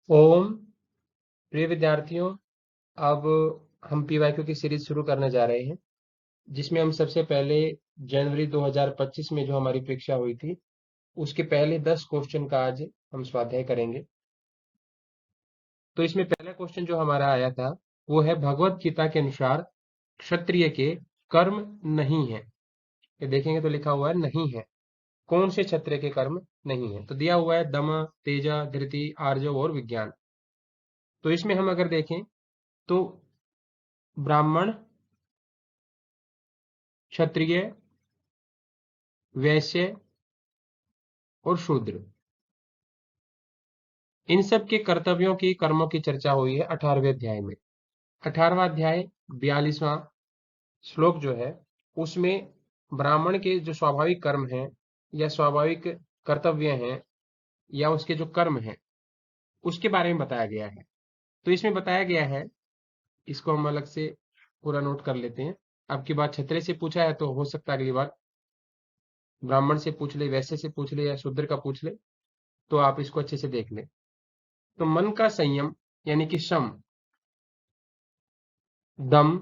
ओम प्रिय विद्यार्थियों, अब हम पीवाईक्यू की सीरीज शुरू करने जा रहे हैं, जिसमें हम सबसे पहले जनवरी 2025 में जो हमारी परीक्षा हुई थी, उसके पहले 10 क्वेश्चन का आज हम स्वाध्याय करेंगे। तो इसमें पहला क्वेश्चन जो हमारा आया था, वो है भगवत गीता के अनुसार क्षत्रिय के कर्म नहीं है। ये देखेंगे तो लिखा हुआ है नहीं है। कौन से क्षत्रिय के कर्म नहीं है? तो दिया हुआ है दम, तेजा, धृति, आर्जव और विज्ञान। तो इसमें हम अगर देखें तो ब्राह्मण, क्षत्रिय, वैश्य और शूद्र, इन सब के कर्तव्यों की, कर्मों की चर्चा हुई है 18वें अध्याय में। 18वां अध्याय 42वां श्लोक जो है, उसमें ब्राह्मण के जो स्वाभाविक कर्म हैं या स्वाभाविक कर्तव्य हैं या उसके जो कर्म हैं, उसके बारे में बताया गया है। तो इसमें बताया गया है, इसको हम अलग से पूरा नोट कर लेते हैं। अब की बात क्षत्रिय से पूछा है, तो हो सकता है अगली बार ब्राह्मण से पूछ ले, वैश्य से पूछ ले या शूद्र का पूछ ले, तो आप इसको अच्छे से देख लें। तो मन का संयम यानी कि शम, दम,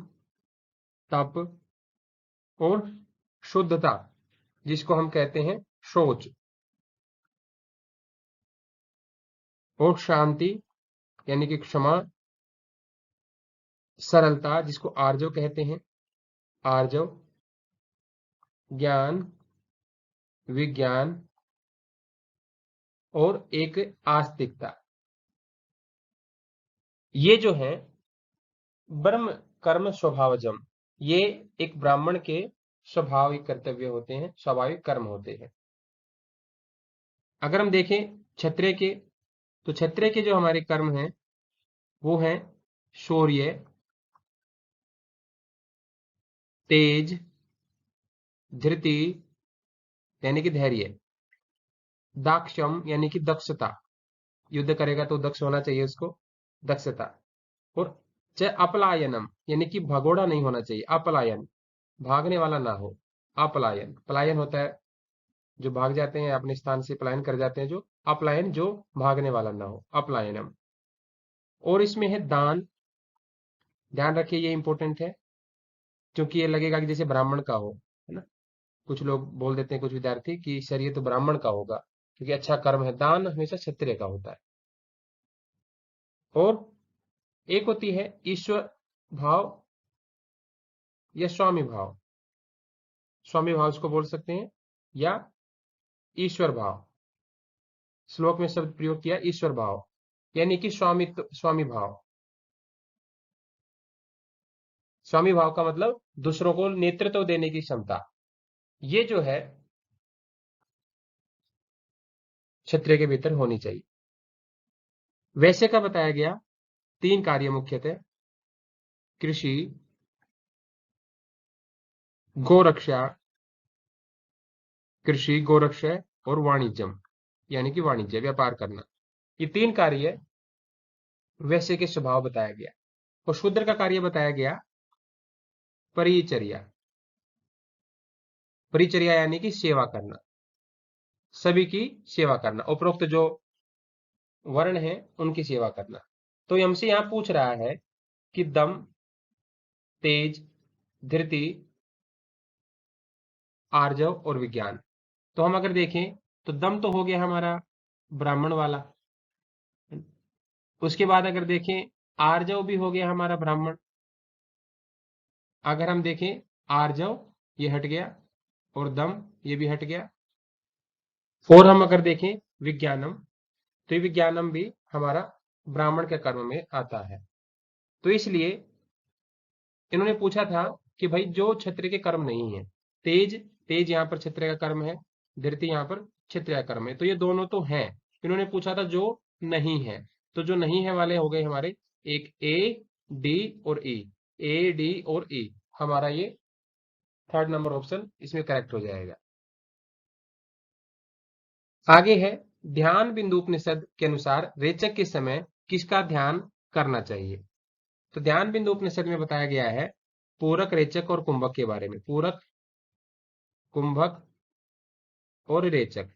तप और शुद्धता, जिसको हम कहते हैं शौच, और शांति यानी कि क्षमा, सरलता जिसको आर्जव कहते हैं, आर्जव, ज्ञान, विज्ञान और एक आस्तिकता, ये जो है ब्रह्म कर्म स्वभावजम, ये एक ब्राह्मण के स्वाभाविक कर्तव्य होते हैं, स्वाभाविक कर्म होते हैं। अगर हम देखें क्षत्रिय के, तो क्षत्रिय के जो हमारे कर्म हैं वो हैं शौर्य, तेज, धृति यानी कि धैर्य, दाक्षम यानी कि दक्षता, युद्ध करेगा तो दक्ष होना चाहिए उसको, दक्षता, और च अपलायनम यानी कि भगोड़ा नहीं होना चाहिए, अपलायन, भागने वाला ना हो, अपलायन, पलायन होता है जो भाग जाते हैं, अपने स्थान से पलायन कर जाते हैं, जो अपलायन जो भागने वाला ना हो, अपलायनम। और इसमें है दान, ध्यान रखिए ये इंपॉर्टेंट है, क्योंकि ये लगेगा कि जैसे ब्राह्मण का हो, है ना। कुछ लोग बोल देते हैं, कुछ विद्यार्थी, कि सर ये तो ब्राह्मण का होगा क्योंकि अच्छा कर्म है। दान हमेशा क्षत्रिय का होता है। और एक होती है ईश्वर भाव या स्वामी भाव, स्वामी भाव इसको बोल सकते हैं, या ईश्वर भाव, श्लोक में शब्द प्रयोग किया ईश्वर भाव, यानी कि स्वामित्व, स्वामी भाव। स्वामी भाव का मतलब दूसरों को नेतृत्व देने की क्षमता, ये जो है क्षत्रिय के भीतर होनी चाहिए। वैश्य का बताया गया 3 कार्य मुख्यतः: कृषि, गोरक्षा, कृषि, गोरक्षा और वाणिज्यम यानी कि वाणिज्य, व्यापार करना, ये 3 कार्य वैश्य के स्वभाव बताया गया। और शूद्र का कार्य बताया गया परिचर्या, परिचर्या यानी कि सेवा करना, सभी की सेवा करना, उपरोक्त जो वर्ण है उनकी सेवा करना। तो हमसे यहाँ पूछ रहा है कि दम, तेज, धृति, आर्जव और विज्ञान। तो हम अगर देखें तो दम तो हो गया हमारा ब्राह्मण वाला, उसके बाद अगर देखें आर्जव भी हो गया हमारा ब्राह्मण। अगर हम देखें आर्जव, ये हट गया, और दम ये भी हट गया। और हम अगर देखें विज्ञानम, तो ये विज्ञानम भी हमारा ब्राह्मण के कर्म में आता है। तो इसलिए इन्होंने पूछा था कि भाई जो क्षत्रिय के कर्म नहीं है, तेज, तेज यहाँ पर क्षत्रिय का कर्म है, धृति यहाँ पर क्षत्रिय का कर्म है, तो ये दोनों तो हैं। इन्होंने पूछा था जो नहीं है, तो जो नहीं है वाले हो गए हमारे एक ए, डी और ई, ए, डी और ई, हमारा ये 3rd नंबर ऑप्शन इसमें करेक्ट हो जाएगा। आगे है ध्यान बिंदु उपनिषद के अनुसार रेचक के समय किसका ध्यान करना चाहिए। तो ध्यान बिंदु उपनिषद में बताया गया है पूरक, रेचक और कुंभक के बारे में, पूरक, कुंभक और रेचक।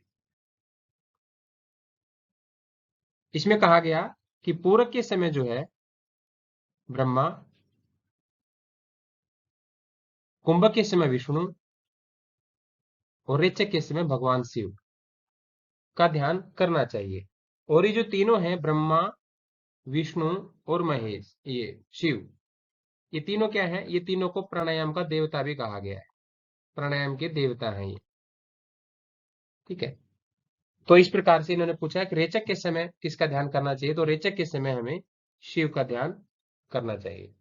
इसमें कहा गया कि पूरक के समय जो है ब्रह्मा, कुंभक के समय विष्णु और रेचक के समय भगवान शिव का ध्यान करना चाहिए। और ये जो तीनों हैं, ब्रह्मा, विष्णु और महेश, ये शिव, ये तीनों क्या है? ये तीनों को प्राणायाम का देवता भी कहा गया है, प्राणायाम के देवता हैं ये। ठीक है, तो इस प्रकार से इन्होंने पूछा कि रेचक के समय किसका ध्यान करना चाहिए, तो रेचक के समय हमें शिव का ध्यान करना चाहिए।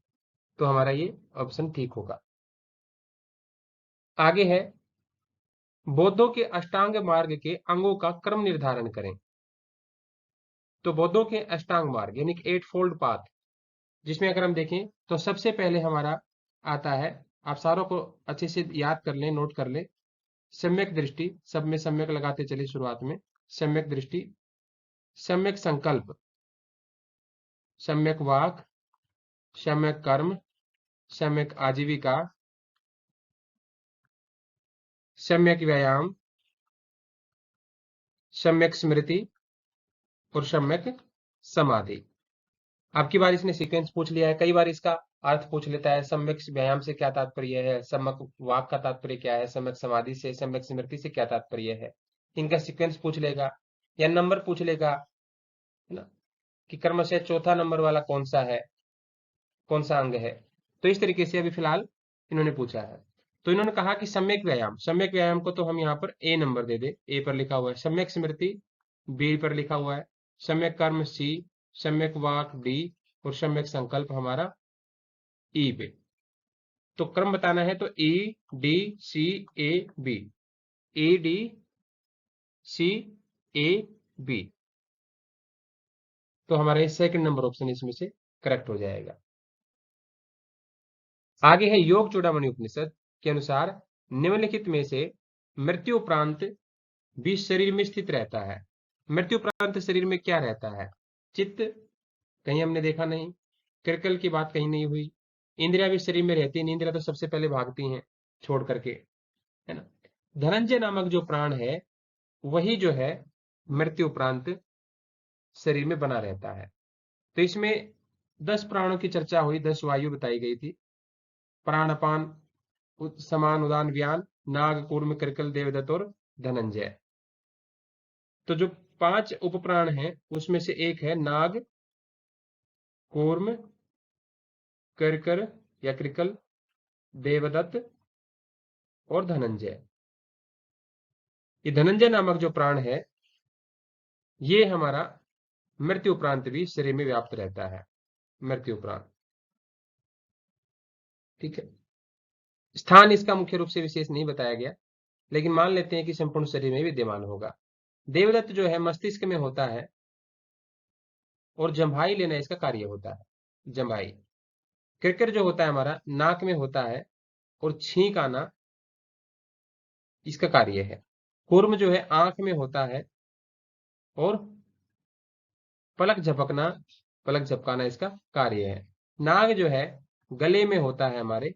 तो हमारा ये ऑप्शन ठीक होगा। आगे है, बौद्धों के अष्टांग मार्ग के अंगों का क्रम निर्धारण करें। तो बौद्धों के अष्टांग मार्ग यानी कि 8 फोल्ड पाथ, जिसमें अगर हम देखें तो सबसे पहले हमारा आता है, आप सारों को अच्छे से याद कर लें, नोट कर लें, सम्यक दृष्टि, सब में सम्यक लगाते चले शुरुआत में, सम्यक दृष्टि, सम्यक संकल्प, सम्यक वाक, सम्यक कर्म, सम्यक आजीविका, सम्यक व्यायाम, सम्यक स्मृति और सम्यक समाधि। अब की बार इसने सीक्वेंस पूछ लिया है, कई बार इसका अर्थ पूछ लेता है, सम्यक व्यायाम से क्या तात्पर्य है, सम्यक वाक का तात्पर्य क्या है, सम्यक समाधि से, सम्यक स्मृति से क्या तात्पर्य है, इनका सीक्वेंस पूछ लेगा या नंबर पूछ लेगा, है ना, कि कर्म से चौथा नंबर वाला कौन सा है, कौन सा अंग है। तो इस तरीके से अभी फिलहाल इन्होंने पूछा है। तो इन्होंने कहा कि सम्यक व्यायाम, सम्यक व्यायाम को तो हम यहाँ पर ए नंबर दे दे, ए पर लिखा हुआ है, सम्यक स्मृति बी पर लिखा हुआ है, सम्यक कर्म सी, सम्यक वाक डी और सम्यक संकल्प हमारा ई पे। तो क्रम बताना है तो E D C A B, A D C A B, तो हमारा सेकंड नंबर ऑप्शन इसमें से करेक्ट हो जाएगा। आगे है योग चूड़ामणि उपनिषद के अनुसार निम्नलिखित में से मृत्यु उपरांत भी शरीर में स्थित रहता है। मृत्यु उपरांत शरीर में क्या रहता है? चित्त, कहीं हमने देखा नहीं, कृकल की बात कहीं नहीं हुई, इंद्रिया भी शरीर में रहती है, इंद्रिया तो सबसे पहले भागती हैं छोड़ करके, है ना। धनंजय नामक जो प्राण है वही जो है मृत्यु उपरांत शरीर में बना रहता है। तो इसमें 10 प्राणों की चर्चा हुई, 10 वायु बताई गई थी, प्राण, अपान, समान, उदान, व्यान, नाग, कूर्म, कृकल, देवदत्त और धनंजय। तो जो 5 उपप्राण हैं उसमें से एक है नाग, कूर्म, कृकर या कृकल, देवदत्त और धनंजय। ये धनंजय नामक जो प्राण है ये हमारा मृत्यु उपरांत भी शरीर में व्याप्त रहता है, मृत्यु उपरांत। ठीक है, स्थान इसका मुख्य रूप से विशेष नहीं बताया गया, लेकिन मान लेते हैं कि संपूर्ण शरीर में विद्यमान होगा। देवदत्त जो है मस्तिष्क में होता है और जम्भाई लेना इसका कार्य होता है, जम्भाई। कृकर जो होता है हमारा नाक में होता है और छींक आना इसका कार्य है। कूर्म जो है आंख में होता है और पलक झपकना, पलक झपकाना इसका कार्य है। नाग जो है गले में होता है हमारे,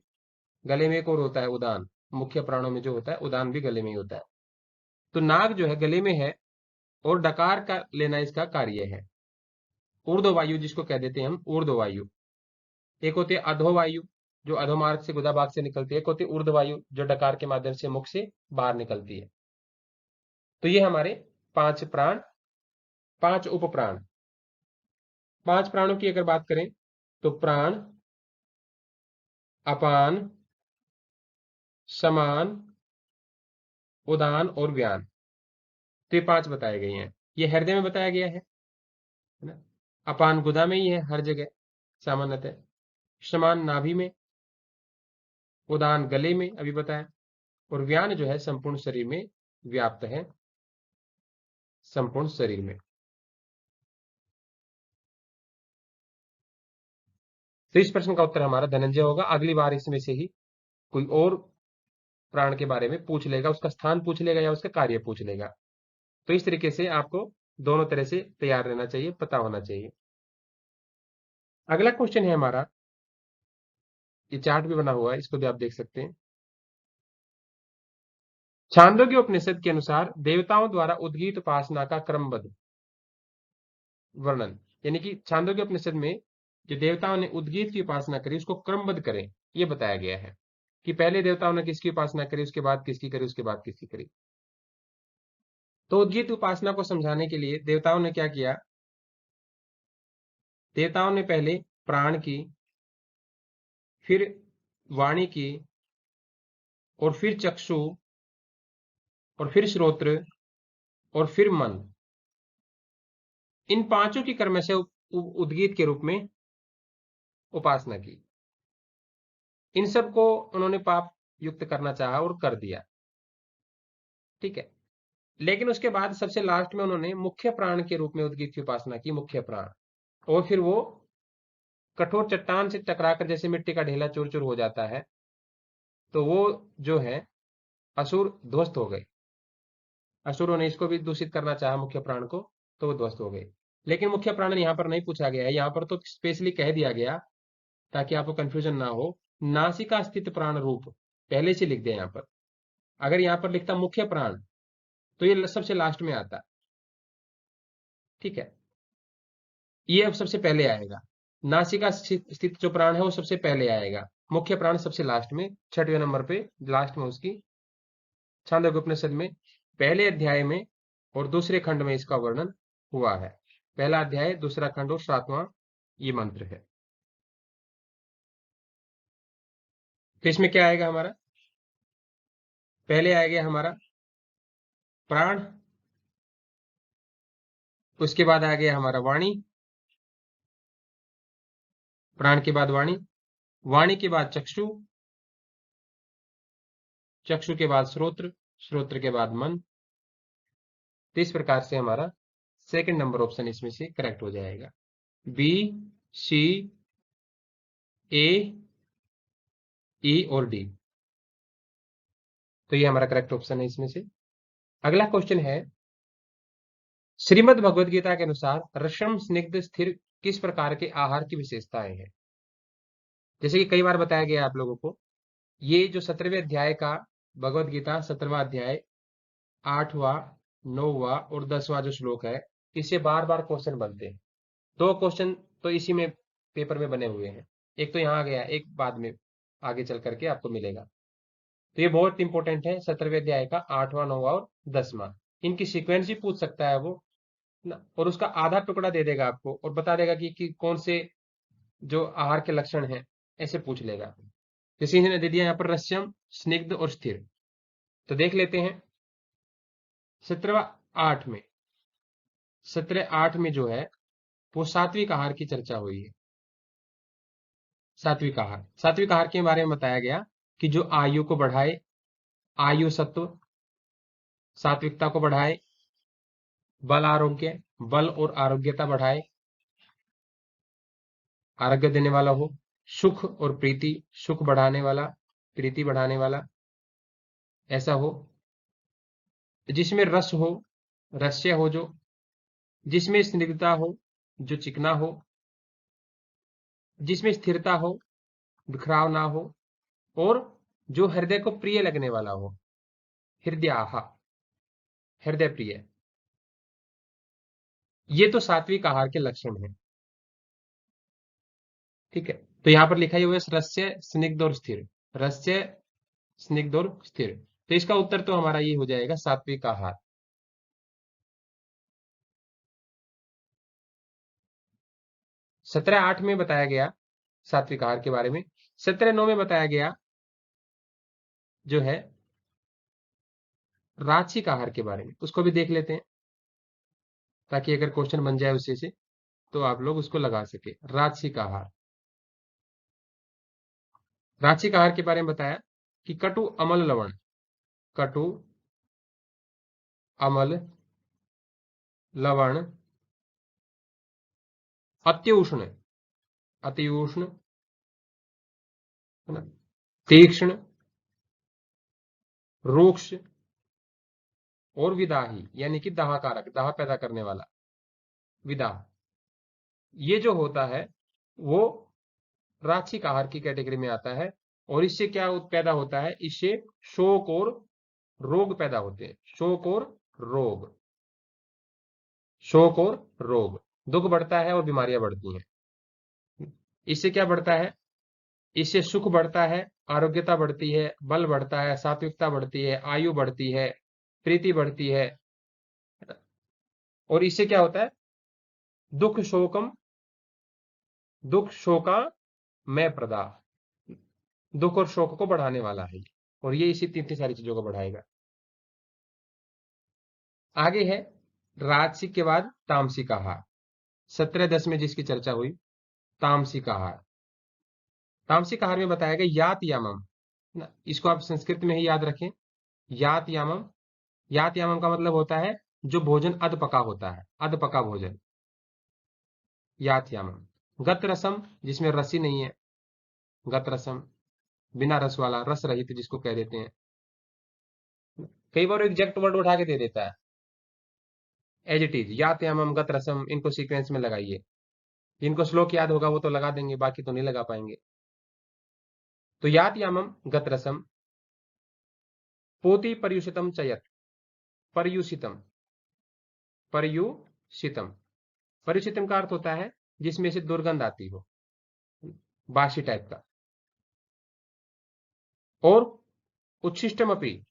गले में एक और होता है उदान, मुख्य प्राणों में जो होता है उदान भी गले में ही होता है। तो नाग जो है गले में है और डकार का लेना इसका कार्य है। ऊर्ध्व वायु जिसको कह देते हैं हम, ऊर्ध्व वायु। एक होती है अधो वायु जो अधोमार्ग से गुदा भाग से निकलती है, एक होती है ऊर्ध्व वायु जो डकार के माध्यम से मुख से बाहर निकलती है। तो ये हमारे 5 प्राण, 5 उप प्राण। 5 प्राणों की अगर बात करें तो प्राण, अपान, समान, उदान और व्यान, तो ये 5 बताए गए हैं। ये हृदय में बताया गया है ना। अपान गुदा में ही है हर जगह सामान्यतः, समान नाभि में, उदान गले में अभी बताया, और व्यान जो है संपूर्ण शरीर में व्याप्त है, संपूर्ण शरीर में। तो इस प्रश्न का उत्तर हमारा धनंजय होगा। अगली बार इसमें से ही कोई और प्राण के बारे में पूछ लेगा, उसका स्थान पूछ लेगा या उसका कार्य पूछ लेगा। तो इस तरीके से आपको दोनों तरह से तैयार रहना चाहिए, पता होना चाहिए। अगला क्वेश्चन है हमारा, ये चार्ट भी बना हुआ है, इसको भी आप देख सकते हैं। छांदोग्य उपनिषद के अनुसार देवताओं द्वारा उद्गीत उपासना का क्रमबद्ध वर्णन। यानी कि छांदोग्य उपनिषद में जो देवताओं ने उद्गीत की उपासना करी उसको क्रमबद्ध करें, ये बताया गया है कि पहले देवताओं ने किसकी उपासना करी, उसके बाद किसकी करी, उसके बाद किसकी करी। तो उद्गीत उपासना को समझाने के लिए देवताओं ने क्या किया, देवताओं ने पहले प्राण की, फिर वाणी की, और फिर चक्षु, और फिर श्रोत्र, और फिर मन, इन पांचों की कर्म से उद्गीत के रूप में उपासना की। इन सबको उन्होंने पाप युक्त करना चाहा और कर दिया, ठीक है। लेकिन उसके बाद सबसे लास्ट में उन्होंने मुख्य प्राण के रूप में उद्गीत की उपासना की, मुख्य प्राण। और फिर वो कठोर चट्टान से टकराकर जैसे मिट्टी का ढेला चूर चूर हो जाता है, तो वो जो है असुर ध्वस्त हो गए। असुरों ने इसको भी दूषित करना चाहा मुख्य प्राण को, तो वो ध्वस्त हो गए। लेकिन मुख्य प्राण यहाँ पर नहीं पूछा गया है, यहाँ पर तो स्पेशली कह दिया गया ताकि आपको कंफ्यूजन ना हो, नासिका स्थित प्राण रूप पहले से लिख दिया यहाँ पर। अगर यहाँ पर लिखता मुख्य प्राण तो ये सबसे लास्ट में आता, ठीक है, ये अब सबसे पहले आएगा। नासिका स्थित जो प्राण है वो सबसे पहले आएगा, मुख्य प्राण सबसे लास्ट में, 6वें नंबर पे लास्ट में उसकी। छांदोग्य उपनिषद में पहले अध्याय में और दूसरे खंड में इसका वर्णन हुआ है। पहला अध्याय, दूसरा खंड और 7वां ये मंत्र है। तो इसमें क्या आएगा हमारा, पहले आएगा हमारा प्राण, उसके बाद आ गया हमारा वाणी, प्राण के बाद वाणी, वाणी के बाद चक्षु, चक्षु के बाद श्रोत्र, श्रोत्र के बाद मन। तो इस प्रकार से हमारा सेकंड नंबर ऑप्शन इसमें से करेक्ट हो जाएगा, बी, सी, ए, ई और डी। तो ये हमारा करेक्ट ऑप्शन है इसमें से। अगला क्वेश्चन है, श्रीमद् भगवद गीता के अनुसार रसम स्निग्ध स्थिर किस प्रकार के आहार की विशेषताएं हैं। जैसे कि कई बार बताया गया आप लोगों को, ये जो 17वें अध्याय का भगवद गीता 17वां अध्याय 8वां 9वां और 10वां जो श्लोक है, इससे बार बार क्वेश्चन बनते हैं। 2 क्वेश्चन तो इसी में पेपर में बने हुए हैं, एक तो यहाँ आ गया, एक बाद में आगे चल करके आपको मिलेगा। तो ये बहुत इंपॉर्टेंट है, 17वें अध्याय का 8वां 9वां और 10वां, इनकी सीक्वेंस भी पूछ सकता है वो ना, और उसका आधा टुकड़ा दे देगा आपको और बता देगा कि कौन से जो आहार के लक्षण हैं, ऐसे पूछ लेगा। जैसे इन्होंने दे दिया यहाँ पर रस्यम, स्निग्ध और स्थिर। तो देख लेते हैं 17 में 17 में जो है वो सात्विक आहार की चर्चा हुई है। सात्विक आहार, सात्विक आहार के बारे में बताया गया कि जो आयु को बढ़ाए, आयु सत्व, सात्विकता को बढ़ाए, बल आरोग्य, बल और आरोग्यता बढ़ाए, आरोग्य देने वाला हो, सुख और प्रीति, सुख बढ़ाने वाला, प्रीति बढ़ाने वाला ऐसा हो, जिसमें रस हो, रस्य हो, जो जिसमें स्निग्धता हो, जो चिकना हो, जिसमें स्थिरता हो, बिखराव ना हो, और जो हृदय को प्रिय लगने वाला हो, हृदय हृदय प्रिय। ये तो सात्विक आहार के लक्षण हैं, ठीक है। तो यहां पर लिखा हुआ है रस्य, स्निग्ध और स्थिर, रस्य, स्निग्ध और स्थिर। तो इसका उत्तर तो हमारा ये हो जाएगा सात्विक आहार। 17:8 में बताया गया सात्विक आहार के बारे में, 17:9 में बताया गया जो है राजसिक आहार के बारे में। उसको भी देख लेते हैं ताकि अगर क्वेश्चन बन जाए उसी से तो आप लोग उसको लगा सके। राजसिक आहार, राजसिक आहार के बारे में बताया कि कटु अमल लवण, कटु अमल लवण, अत्युष्ण, अतिउष्ण है ना, तीक्ष्ण, रूक्ष और विदाही, यानी कि दाह कारक, दाह पैदा करने वाला, विदाह, ये जो होता है वो राजसिक आहार की कैटेगरी में आता है। और इससे क्या पैदा होता है, इससे शोक और रोग पैदा होते हैं, शोक और रोग, शोक और रोग। दुख बढ़ता है और बीमारियां बढ़ती हैं। इससे क्या बढ़ता है? इससे सुख बढ़ता है, आरोग्यता बढ़ती है, बल बढ़ता है, सात्विकता बढ़ती है, आयु बढ़ती है, प्रीति बढ़ती है। और इससे क्या होता है? दुख शोकम, दुख शोका मैं प्रदा, दुख और शोक को बढ़ाने वाला है और ये इसी तीन सारी चीजों को बढ़ाएगा। आगे है राजसिक के बाद तामसिक आहार। 17-10 में जिसकी चर्चा हुई, तामसिक आहार। तामसिक आहार में बताया गया यात यामम, इसको आप संस्कृत में ही याद रखें। यात यामम, यात यामम का मतलब होता है जो भोजन अध पका होता है, अध पका भोजन, यात यामम। गत रसम, जिसमें रसी नहीं है, गत रसम, बिना रस वाला, रस रहित जिसको कह देते हैं। कई बार एग्जैक्ट वर्ड उठा के दे देता है, एज इट इज, यात यामम गत रसम, इनको सीक्वेंस में लगाइए। जिनको श्लोक याद होगा वो तो लगा देंगे, बाकी तो नहीं लगा पाएंगे। तो यात यामम गत रसम, पोति पर्युषितम चयत, पर्युषितम, पर्युषितम, पर्युषितम का अर्थ होता है जिसमें से दुर्गंध आती हो, बासी टाइप का। और उच्छिष्टम अपी,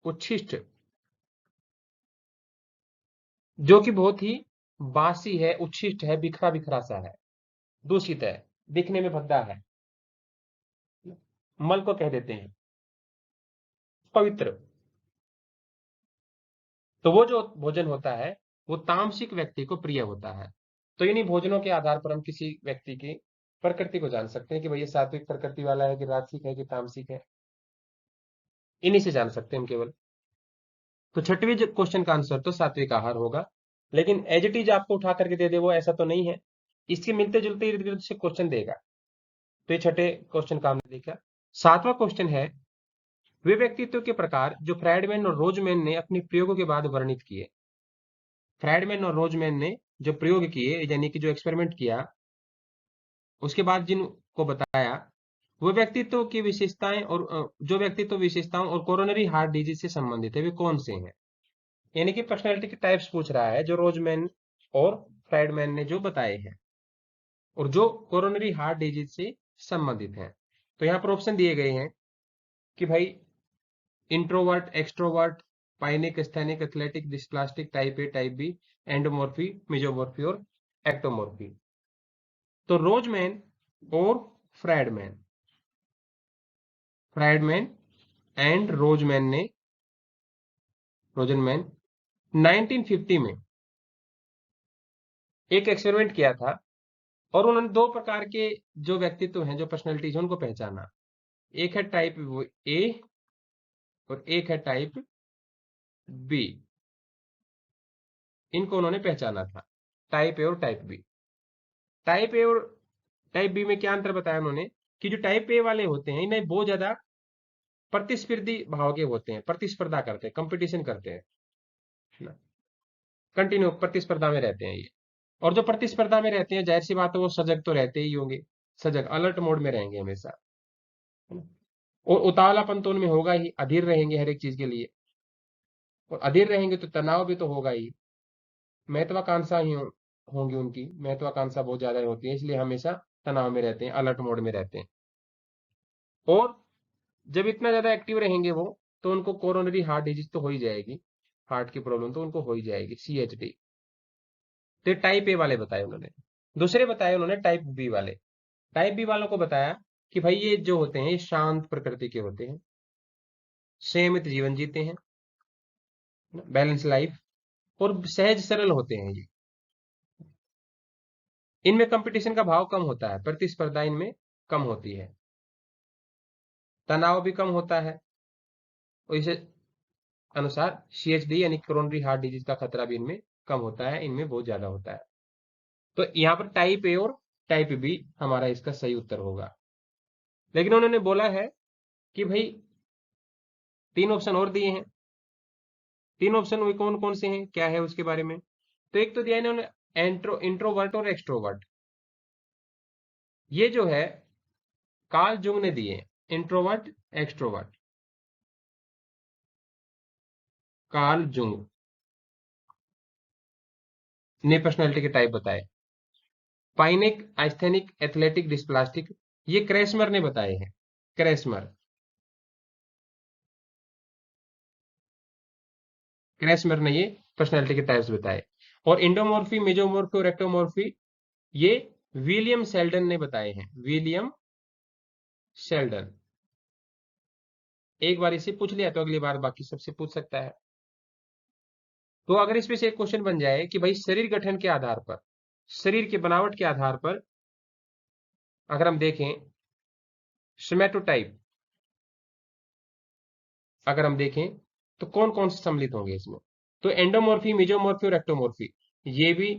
उच्छिष्ट, जो कि बहुत ही बासी है, उच्छिष्ट है, बिखरा बिखरा सा है, दूषित है, दिखने में भद्दा है, मल को कह देते हैं, पवित्र। तो वो जो भोजन होता है वो तामसिक व्यक्ति को प्रिय होता है। तो इन्हीं भोजनों के आधार पर हम किसी व्यक्ति की प्रकृति को जान सकते हैं कि भाई ये सात्विक प्रकृति वाला है कि राजसिक है कि तामसिक है, इन्हीं से जान सकते हैं हम केवल। तो छठवीं क्वेश्चन का आंसर तो सात्विक आहार होगा, लेकिन एज इट इज आपको उठा करके दे दे वो ऐसा तो नहीं है, इसके मिलते जुलते इर्द गिर्द से क्वेश्चन देगा। तो ये छठे क्वेश्चन का हमने देखा। सातवां क्वेश्चन है वे व्यक्तित्व के प्रकार जो फ्राइडमैन और रोजमैन ने अपने प्रयोगों के बाद वर्णित किए। फ्राइडमैन और रोजमैन ने जो प्रयोग किए, यानी कि जो एक्सपेरिमेंट किया, उसके बाद जिनको बताया, वो व्यक्तित्व की विशेषताएं और जो व्यक्तित्व विशेषताओं और कोरोनरी हार्ट डिजीज से संबंधित है वे कौन से हैं। यानी कि पर्सनैलिटी के टाइप्स पूछ रहा है जो रोजमैन और फ्राइडमैन ने जो बताए हैं और जो कोरोनरी हार्ट डिजीज से संबंधित हैं। तो यहाँ पर ऑप्शन दिए गए हैं कि भाई introvert, extrovert, pyknic, sthenic, athletic, dysplastic, type A, type B, endomorphy, mesomorphy और एक्टोमॉर्फी। तो रोजमैन और फ्राइडमैन, फ्राइडमैन एंड रोजनमैन 1950 में एक एक्सपेरिमेंट किया था और उन्होंने दो प्रकार के जो व्यक्तित्व हैं, जो पर्सनैलिटीज हैं, उनको पहचाना। एक है टाइप ए और एक है टाइप बी। इनको उन्होंने पहचाना था, टाइप ए और टाइप बी। टाइप ए और टाइप बी में क्या अंतर बताया उन्होंने कि जो टाइप ए वाले होते हैं इन्हें बहुत ज्यादा प्रतिस्पर्धी भाव के होते हैं, प्रतिस्पर्धा करते हैं, कंपटीशन करते हैं, कंटिन्यू प्रतिस्पर्धा में रहते हैं ये। और जो प्रतिस्पर्धा में रहते हैं जाहिर सी बात है वो सजग तो रहते ही होंगे, सजग, अलर्ट मोड में रहेंगे हमेशा, है ना। और उतावलापन तो उनमें होगा ही, अधीर रहेंगे हर एक चीज के लिए, और अधीर रहेंगे तो तनाव भी तो होगा ही, महत्वाकांक्षा ही होंगी, उनकी महत्वाकांक्षा बहुत ज्यादा होती है, इसलिए हमेशा तनाव में रहते हैं, अलर्ट मोड में रहते हैं। और जब इतना ज्यादा एक्टिव रहेंगे वो, तो उनको कोरोनरी हार्ट डिजीज तो हो ही जाएगी, हार्ट की प्रॉब्लम तो उनको हो ही जाएगी, CHD। तो टाइप ए वाले बताए उन्होंने। दूसरे बताए उन्होंने टाइप बी वाले। टाइप बी वालों को बताया कि भाई ये जो होते हैं ये शांत प्रकृति के होते हैं, संयमित जीवन जीते हैं, बैलेंस लाइफ, और सहज सरल होते हैं ये। इनमें कंपटीशन का भाव कम होता है, प्रतिस्पर्धा इनमें कम होती है, तनाव भी कम होता है, और इसे अनुसार CHD यानी कोरोनरी हार्ट डिजीज का खतरा भी इनमें कम होता है, इनमें बहुत ज्यादा होता है। तो यहाँ पर टाइप ए और टाइप बी हमारा इसका सही उत्तर होगा। लेकिन उन्होंने बोला है कि भाई तीन ऑप्शन और दिए हैं, तीन ऑप्शन वे कौन कौन से हैं, क्या है उसके बारे में। तो एक तो दिया इन्होंने इंट्रोवर्ट और एक्सट्रोवर्ट। ये जो है कार्ल जुंग ने दिए, इंट्रोवर्ट एक्सट्रोवर्ट, कार्ल जुंग ने पर्सनैलिटी के टाइप बताए। पाइनिक, आस्थेनिक, एथलेटिक, डिस्प्लास्टिक, ये क्रेस्मर ने बताए हैं। क्रेस्मर क्रेस्मर ने ये पर्सनैलिटी के टाइप्स बताए। और इंडोमॉर्फी, मेजोमॉर्फी और एक्टोमॉर्फी ये विलियम शेल्डन ने बताए हैं। William Sheldon. एक बार इसे पूछ लिया तो अगली बार बाकी सबसे पूछ सकता है। तो अगर इसमें से एक क्वेश्चन बन जाए कि भाई शरीर गठन के आधार पर, शरीर की बनावट के आधार पर अगर हम देखें स्मेटोटाइप, अगर हम देखें तो कौन कौन से सम्मिलित होंगे इसमें, तो एंडोमॉर्फी, मेजोमॉर्फी और एक्टोमॉर्फी ये भी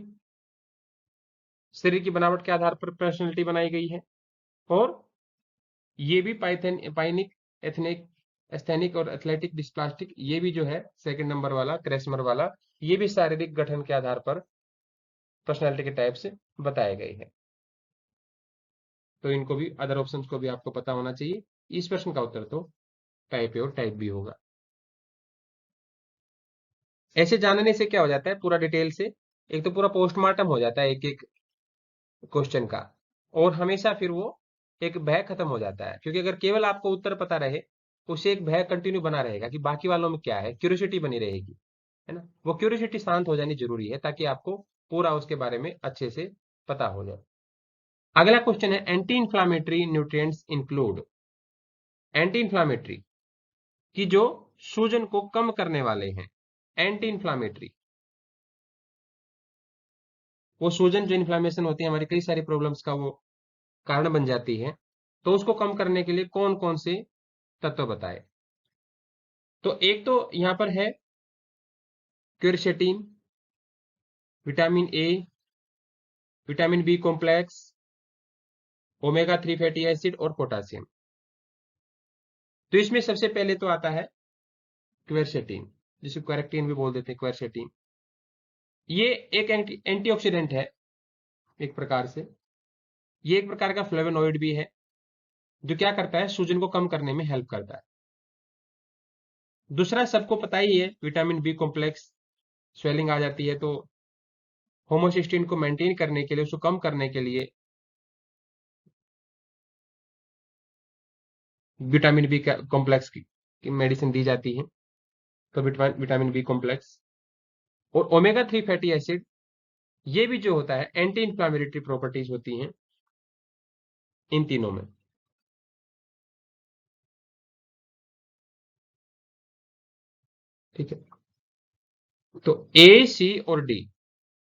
शरीर की बनावट के आधार पर पर्सनैलिटी बनाई गई है। और ये भी पाइनिक, एथनिक, एस्थेनिक और एथलेटिक, डिस्प्लास्टिक ये भी जो है सेकंड नंबर वाला क्रेस्मर वाला, ये भी शारीरिक गठन के आधार पर पर्सनैलिटी के टाइप से बताए गए हैं। तो इनको भी, अदर ऑप्शंस को भी आपको पता होना चाहिए। इस प्रश्न का उत्तर तो टाइप ए और टाइप बी होगा। ऐसे जानने से क्या हो जाता है पूरा डिटेल से, एक तो पूरा पोस्टमार्टम हो जाता है एक एक क्वेश्चन का, और हमेशा फिर वो एक भय खत्म हो जाता है, क्योंकि अगर केवल आपको उत्तर पता रहे उससे एक भय कंटिन्यू बना रहेगा कि बाकी वालों में क्या है, क्यूरियोसिटी बनी रहेगी, है ना। वो क्यूरियोसिटी शांत हो जानी जरूरी है ताकि आपको पूरा उसके बारे में अच्छे से पता हो जाए। अगला क्वेश्चन है anti inflammatory nutrients include. Anti inflammatory कि जो सूजन को कम करने वाले हैं। एंटी इंफ्लामेटरी, वो सूजन जो इन्फ्लामेशन होती है हमारी कई सारी प्रॉब्लम्स का वो कारण बन जाती है, तो उसको कम करने के लिए कौन कौन से तत्व बताए। तो एक तो यहां पर है quercetin, vitamin A, vitamin B complex, omega 3 fatty acid और पोटासियम। तो इसमें सबसे पहले तो आता है क्वेरसेटिन, जिसे क्वेरेक्टिन भी बोल देते हैं, क्वेरसेटिन। ये एक एंटीऑक्सीडेंट है एक प्रकार से। ये एक प्रकार का फ्लेवोनॉइड भी है जो क्या करता है, सूजन को कम करने में हेल्प करता है। दूसरा सबको पता ही है, विटामिन बी कॉम्प्लेक्स, स्वेलिंग आ जाती है तो होमोसिस्टिन को मेंटेन करने के लिए, उसको कम करने के लिए विटामिन बी कॉम्प्लेक्स की मेडिसिन दी जाती है। तो विटामिन बी कॉम्प्लेक्स और ओमेगा 3 फैटी एसिड, ये भी जो होता है एंटी इंफ्लामेटरी प्रॉपर्टीज होती हैं इन तीनों में। ठीक है, तो ए, सी और डी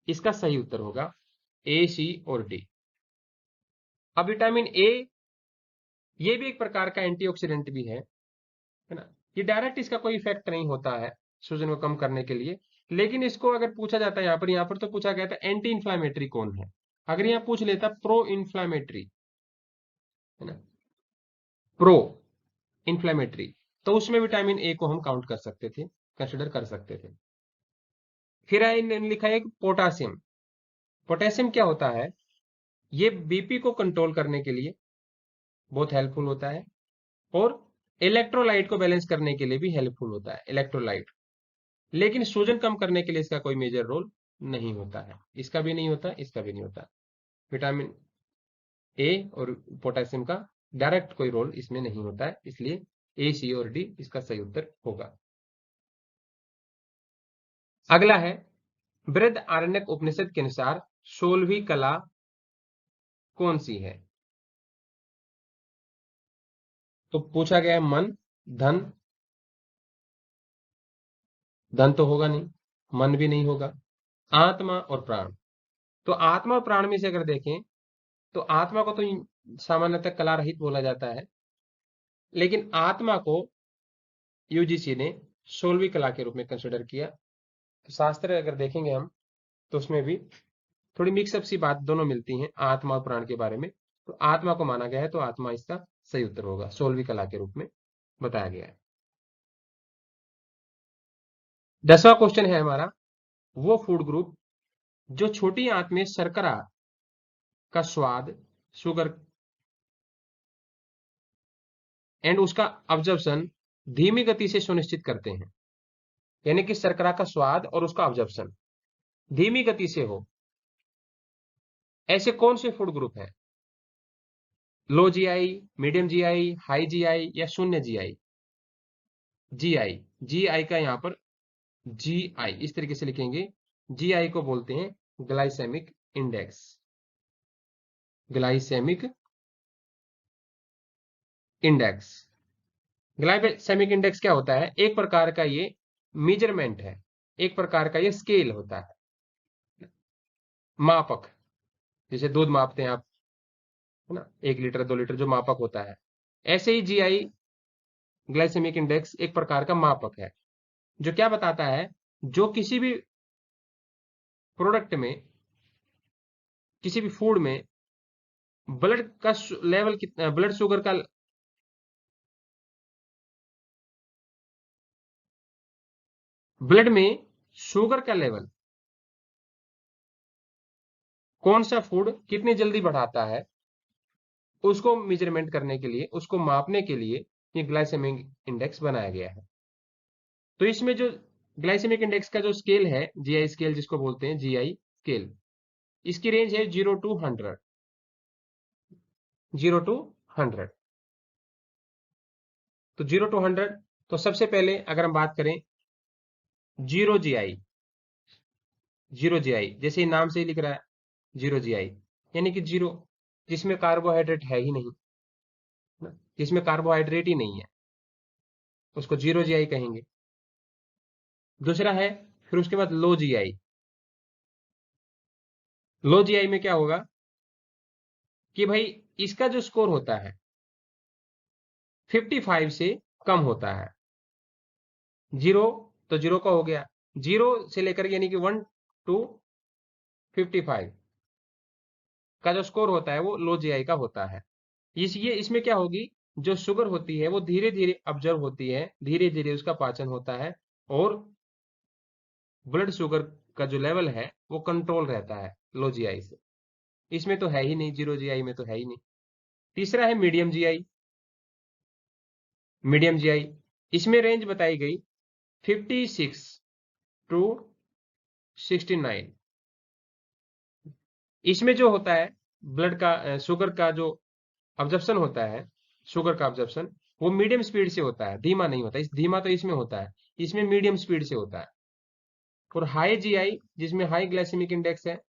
इसका सही उत्तर होगा, ए, सी और डी। अब विटामिन ए ये भी एक प्रकार का एंटीऑक्सीडेंट भी है ना। ये डायरेक्ट इसका कोई इफेक्ट नहीं होता है सूजन को कम करने के लिए, लेकिन इसको अगर पूछा जाता है यहाँ पर तो पूछा गया था एंटी इंफ्लामेटरी कौन है। अगर यहाँ पूछ लेता प्रो इंफ्लामेटरी, है ना, प्रो इंफ्लेमेटरी, तो उसमें विटामिन ए को हम काउंट कर सकते थे, कंसिडर कर सकते थे। फिर इन्होंने लिखा है पोटासियम। पोटेशियम क्या होता है, ये बीपी को कंट्रोल करने के लिए बहुत हेल्पफुल होता है, और इलेक्ट्रोलाइट को बैलेंस करने के लिए भी हेल्पफुल होता है, इलेक्ट्रोलाइट। लेकिन सूजन कम करने के लिए इसका कोई मेजर रोल नहीं होता है, इसका भी नहीं होता, इसका भी नहीं होता। विटामिन ए और पोटेशियम का डायरेक्ट कोई रोल इसमें नहीं होता है, इसलिए ए, सी और डी इसका सही उत्तर होगा। अगला है बृहदारण्यक उपनिषद के अनुसार 16वीं कला कौन सी है। तो पूछा गया है मन, धन, धन तो होगा नहीं, मन भी नहीं होगा, आत्मा और प्राण। तो आत्मा और प्राण में से अगर देखें तो आत्मा को तो सामान्यतः कला रहित बोला जाता है, लेकिन आत्मा को यूजीसी ने 16वीं कला के रूप में कंसिडर किया। तो शास्त्र अगर देखेंगे हम तो उसमें भी थोड़ी मिक्सअप सी बात दोनों मिलती हैं आत्मा और प्राण के बारे में। तो आत्मा को माना गया है, तो आत्मा इसका सही उत्तर होगा, 16वीं कला के रूप में बताया गया है। 10वां क्वेश्चन है हमारा, वो फूड ग्रुप जो छोटी आंत में शर्करा का स्वाद, शुगर एंड उसका ऑब्जर्प्शन धीमी गति से सुनिश्चित करते हैं। यानी कि शर्करा का स्वाद और उसका ऑब्जर्प्शन धीमी गति से हो, ऐसे कौन से फूड ग्रुप हैं? Low GI, medium GI, high GI या शून्य जीआई? जीआई, जीआई का यहाँ पर जीआई इस तरीके से लिखेंगे। जीआई को बोलते हैं glycemic index. Glycemic index. Glycemic index क्या होता है? एक प्रकार का ये मेजरमेंट है, एक प्रकार का ये स्केल होता है, मापक। जैसे दूध मापते हैं आप, है ना, 1 लीटर 2 लीटर जो मापक होता है, ऐसे ही जीआई ग्लाइसेमिक इंडेक्स एक प्रकार का मापक है, जो क्या बताता है, जो किसी भी प्रोडक्ट में, किसी भी फूड में ब्लड का लेवल कितना, ब्लड शुगर का, ब्लड में शुगर का लेवल कौन सा फूड कितनी जल्दी बढ़ाता है, उसको मेजरमेंट करने के लिए, उसको मापने के लिए ये ग्लाइसेमिक इंडेक्स बनाया गया है। तो इसमें जो ग्लाइसेमिक इंडेक्स का जो स्केल है, जीआई स्केल जिसको बोलते हैं, जीआई स्केल, इसकी रेंज है 0 to 100। 0 to 100। तो 0 to 100, तो सबसे पहले अगर हम बात करें जीरो जीआई, जीरो जीआई जैसे ही नाम से ही लिख रहा है, जीरो जीआई यानी कि जीरो, जिसमें कार्बोहाइड्रेट है ही नहीं ना, जिसमें कार्बोहाइड्रेट ही नहीं है, उसको जीरो जीआई कहेंगे। दूसरा है, फिर उसके बाद लो जीआई। लो जीआई में क्या होगा कि भाई इसका जो स्कोर होता है 55 से कम होता है। जीरो, तो जीरो का हो गया, जीरो से लेकर यानी कि 1 to 55 का जो स्कोर होता है वो लो जीआई का होता है। ये इसमें क्या होगी, जो शुगर होती है वो धीरे धीरे ऑब्जर्व होती है, धीरे धीरे उसका पाचन होता है, और ब्लड शुगर का जो लेवल है वो कंट्रोल रहता है लो जीआई से। इसमें तो है ही नहीं, जीरो जीआई में तो है ही नहीं। तीसरा है मीडियम जीआई। मीडियम जीआई, इसमें रेंज बताई गई 56 to 69। इसमें जो होता है ब्लड का, शुगर का जो ऑब्जर्प्शन होता है, शुगर का ऑब्जर्प्शन वो मीडियम स्पीड से होता है, धीमा नहीं होता। इस धीमा तो इसमें होता है, इसमें मीडियम स्पीड से होता है। और हाई जीआई, जिसमें हाई ग्लाइसेमिक इंडेक्स है,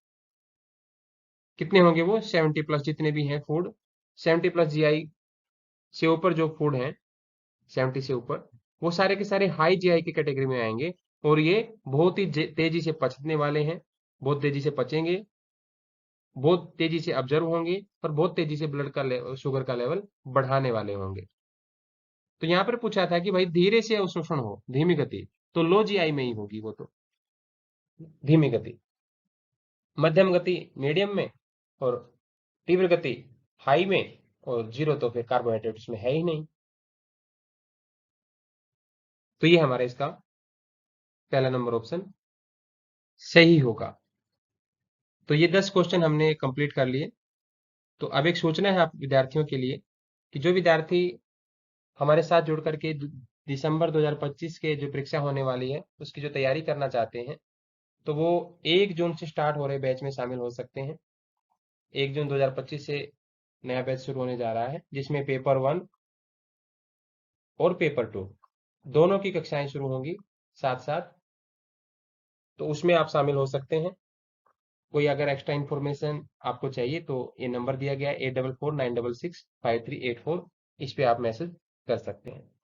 कितने होंगे वो 70+, जितने भी हैं फूड 70+ जीआई से ऊपर जो फूड हैं, 70 से ऊपर, वो सारे के सारे हाई जीआई की कैटेगरी में आएंगे। और ये बहुत ही तेजी से पचने वाले हैं, बहुत तेजी से पचेंगे, बहुत तेजी से ऑब्जर्व होंगे, और बहुत तेजी से ब्लड का शुगर का लेवल बढ़ाने वाले होंगे। तो यहाँ पर पूछा था कि भाई धीरे से अवशोषण हो, धीमी गति, तो लो जीआई में ही होगी वो तो, धीमी गति। मध्यम गति मीडियम में, और तीव्र गति हाई में, और जीरो तो फिर कार्बोहाइड्रेट उसमें है ही नहीं। तो ये हमारा इसका पहला नंबर ऑप्शन सही होगा। तो ये 10 क्वेश्चन हमने कंप्लीट कर लिए। तो अब एक सोचना है आप विद्यार्थियों के लिए, कि जो विद्यार्थी हमारे साथ जुड़ करके दिसंबर 2025 के जो परीक्षा होने वाली है उसकी जो तैयारी करना चाहते हैं, तो वो 1 जून से स्टार्ट हो रहे बैच में शामिल हो सकते हैं। 1 जून 2025 से नया बैच शुरू होने जा रहा है, जिसमें पेपर 1 और पेपर 2 दोनों की कक्षाएं शुरू होंगी साथ साथ। तो उसमें आप शामिल हो सकते हैं। कोई अगर एक्स्ट्रा इन्फॉर्मेशन आपको चाहिए तो ये नंबर दिया गया है 8449665384, इस पे आप मैसेज कर सकते हैं।